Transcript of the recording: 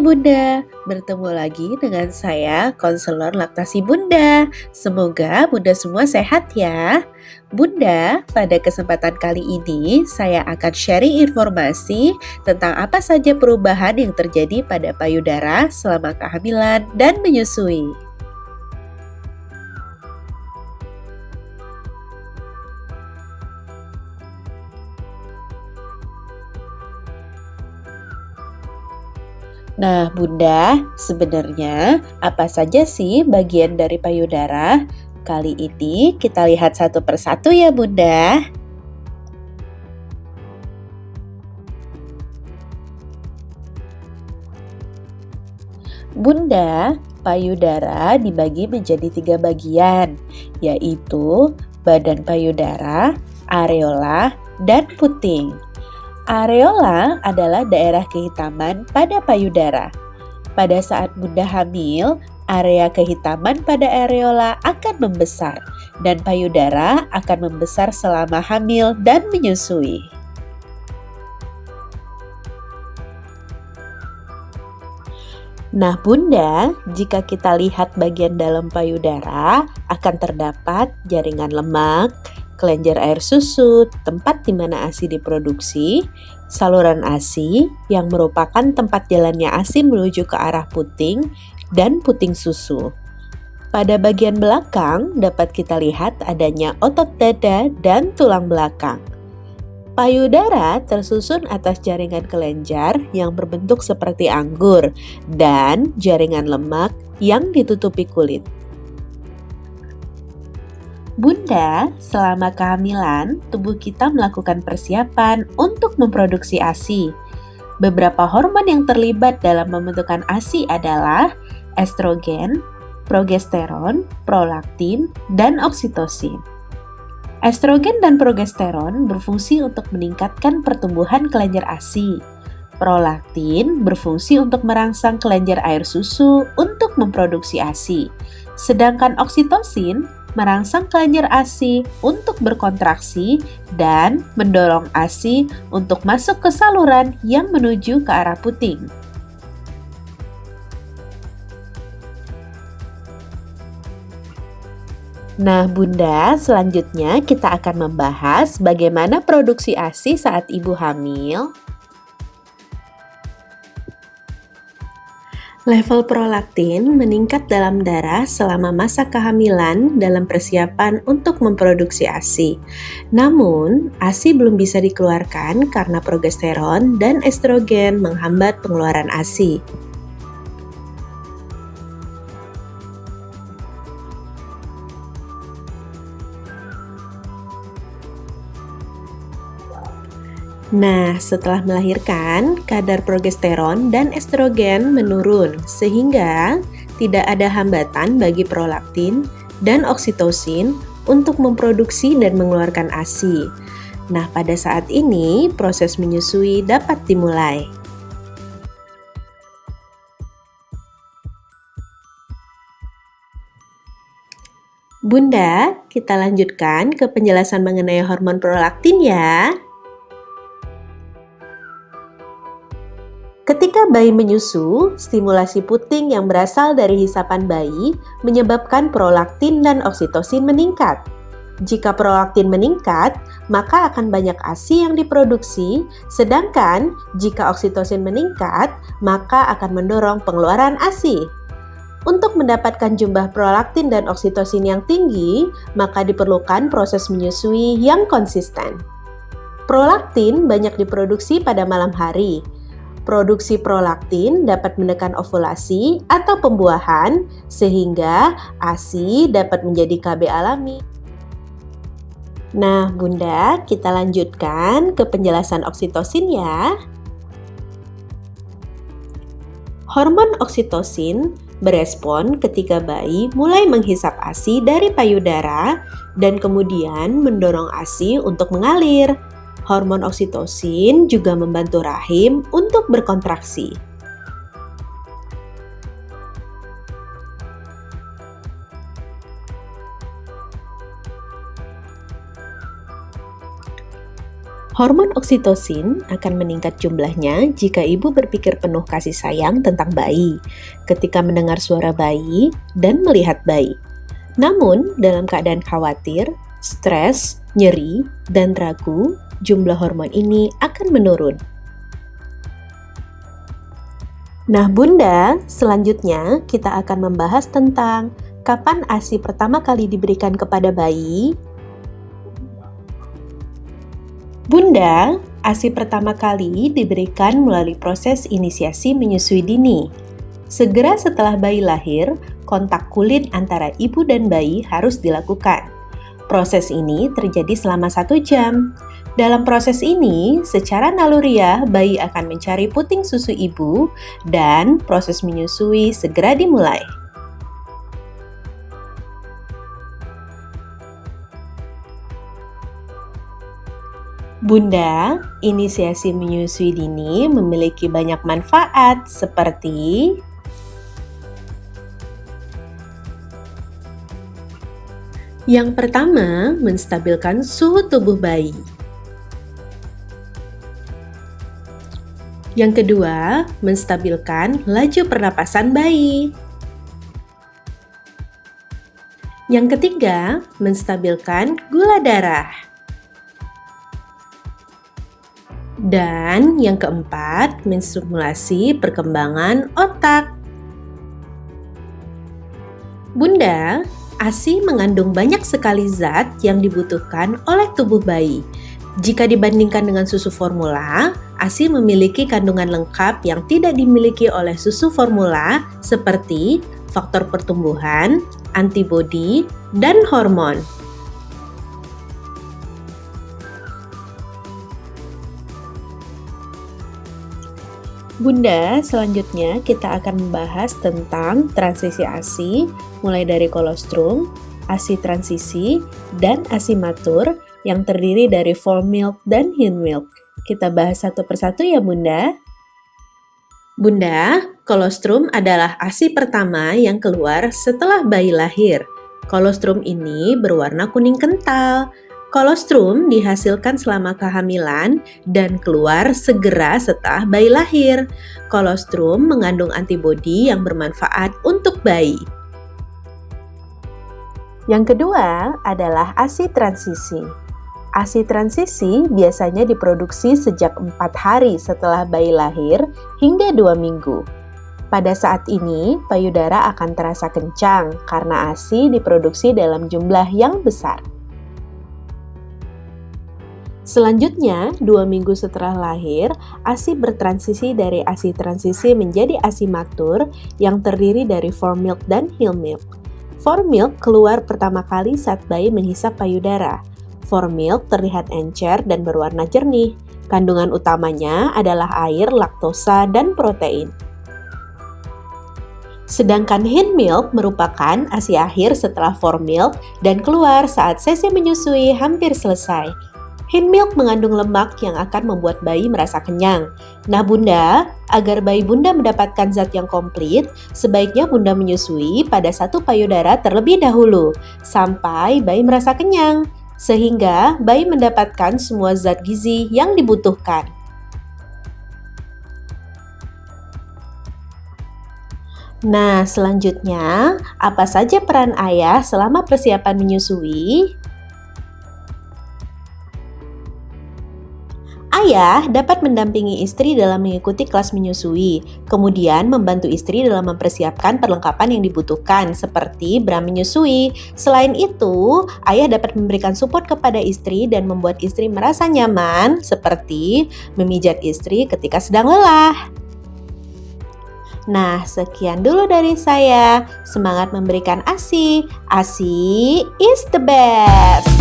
Bunda, bertemu lagi dengan saya, konselor laktasi Bunda. Semoga Bunda semua sehat ya. Bunda, pada kesempatan kali ini saya akan sharing informasi tentang apa saja perubahan yang terjadi pada payudara selama kehamilan dan menyusui. Nah, Bunda, sebenarnya apa saja sih bagian dari payudara? Kali ini kita lihat satu persatu ya, Bunda. Bunda, payudara dibagi menjadi 3 bagian, yaitu badan payudara, areola, dan puting. Areola adalah daerah kehitaman pada payudara. Pada saat Bunda hamil, area kehitaman pada areola akan membesar dan payudara akan membesar selama hamil dan menyusui. Nah, Bunda, jika kita lihat bagian dalam payudara, akan terdapat jaringan lemak, kelenjar air susu, tempat di mana ASI diproduksi, saluran ASI yang merupakan tempat jalannya ASI menuju ke arah puting, dan puting susu. Pada bagian belakang dapat kita lihat adanya otot dada dan tulang belakang. Payudara tersusun atas jaringan kelenjar yang berbentuk seperti anggur dan jaringan lemak yang ditutupi kulit. Bunda, selama kehamilan, tubuh kita melakukan persiapan untuk memproduksi ASI. Beberapa hormon yang terlibat dalam pembentukan ASI adalah estrogen, progesteron, prolaktin, dan oksitosin. Estrogen dan progesteron berfungsi untuk meningkatkan pertumbuhan kelenjar ASI. Prolaktin berfungsi untuk merangsang kelenjar air susu untuk memproduksi ASI. Sedangkan oksitosin merangsang kelenjar ASI untuk berkontraksi dan mendorong ASI untuk masuk ke saluran yang menuju ke arah puting. Nah, Bunda, selanjutnya kita akan membahas bagaimana produksi ASI saat ibu hamil. Level prolaktin meningkat dalam darah selama masa kehamilan dalam persiapan untuk memproduksi ASI. Namun, ASI belum bisa dikeluarkan karena progesteron dan estrogen menghambat pengeluaran ASI. Nah, setelah melahirkan, kadar progesteron dan estrogen menurun sehingga tidak ada hambatan bagi prolaktin dan oksitosin untuk memproduksi dan mengeluarkan ASI. Nah, pada saat ini proses menyusui dapat dimulai. Bunda, kita lanjutkan ke penjelasan mengenai hormon prolaktin ya. Ketika bayi menyusu, stimulasi puting yang berasal dari hisapan bayi menyebabkan prolaktin dan oksitosin meningkat. Jika prolaktin meningkat, maka akan banyak ASI yang diproduksi, sedangkan jika oksitosin meningkat, maka akan mendorong pengeluaran ASI. Untuk mendapatkan jumlah prolaktin dan oksitosin yang tinggi, maka diperlukan proses menyusui yang konsisten. Prolaktin banyak diproduksi pada malam hari. Produksi prolaktin dapat menekan ovulasi atau pembuahan sehingga ASI dapat menjadi KB alami. Nah, Bunda, kita lanjutkan ke penjelasan oksitosin ya. Hormon oksitosin berespon ketika bayi mulai menghisap ASI dari payudara dan kemudian mendorong ASI untuk mengalir. Hormon oksitosin juga membantu rahim untuk berkontraksi. Hormon oksitosin akan meningkat jumlahnya jika ibu berpikir penuh kasih sayang tentang bayi, ketika mendengar suara bayi, dan melihat bayi. Namun, dalam keadaan khawatir, stres, nyeri, dan ragu, jumlah hormon ini akan menurun. Nah, Bunda, selanjutnya kita akan membahas tentang kapan ASI pertama kali diberikan kepada bayi. Bunda, ASI pertama kali diberikan melalui proses inisiasi menyusui dini. Segera setelah bayi lahir, kontak kulit antara ibu dan bayi harus dilakukan. Proses ini terjadi selama 1 jam. Dalam proses ini, secara naluriah bayi akan mencari puting susu ibu dan proses menyusui segera dimulai. Bunda, inisiasi menyusui dini memiliki banyak manfaat seperti yang pertama, menstabilkan suhu tubuh bayi. Yang kedua, menstabilkan laju pernapasan bayi. Yang ketiga, menstabilkan gula darah. Dan yang keempat, menstimulasi perkembangan otak. Bunda, ASI mengandung banyak sekali zat yang dibutuhkan oleh tubuh bayi. Jika dibandingkan dengan susu formula, ASI memiliki kandungan lengkap yang tidak dimiliki oleh susu formula seperti faktor pertumbuhan, antibodi, dan hormon. Bunda, selanjutnya kita akan membahas tentang transisi ASI, mulai dari kolostrum, ASI transisi, dan ASI matur yang terdiri dari form milk dan hind milk. Kita bahas satu persatu ya Bunda. Bunda, kolostrum adalah ASI pertama yang keluar setelah bayi lahir. Kolostrum ini berwarna kuning kental. Kolostrum dihasilkan selama kehamilan dan keluar segera setelah bayi lahir. Kolostrum mengandung antibodi yang bermanfaat untuk bayi. Yang kedua adalah ASI transisi. ASI transisi biasanya diproduksi sejak 4 hari setelah bayi lahir hingga 2 minggu. Pada saat ini, payudara akan terasa kencang karena ASI diproduksi dalam jumlah yang besar. Selanjutnya, 2 minggu setelah lahir, ASI bertransisi dari ASI transisi menjadi ASI matur yang terdiri dari form milk dan hind milk. Form milk keluar pertama kali saat bayi menghisap payudara. Form milk terlihat encer dan berwarna jernih. Kandungan utamanya adalah air, laktosa, dan protein. Sedangkan hind milk merupakan ASI akhir setelah form milk dan keluar saat sesi menyusui hampir selesai. Hind milk mengandung lemak yang akan membuat bayi merasa kenyang. Nah Bunda, agar bayi Bunda mendapatkan zat yang komplit, sebaiknya Bunda menyusui pada satu payudara terlebih dahulu, sampai bayi merasa kenyang, sehingga bayi mendapatkan semua zat gizi yang dibutuhkan. Nah, selanjutnya, apa saja peran ayah selama persiapan menyusui? Ayah dapat mendampingi istri dalam mengikuti kelas menyusui, kemudian membantu istri dalam mempersiapkan perlengkapan yang dibutuhkan, seperti bra menyusui. Selain itu, ayah dapat memberikan support kepada istri dan membuat istri merasa nyaman, seperti memijat istri ketika sedang lelah. Nah, sekian dulu dari saya. Semangat memberikan ASI. ASI is the best!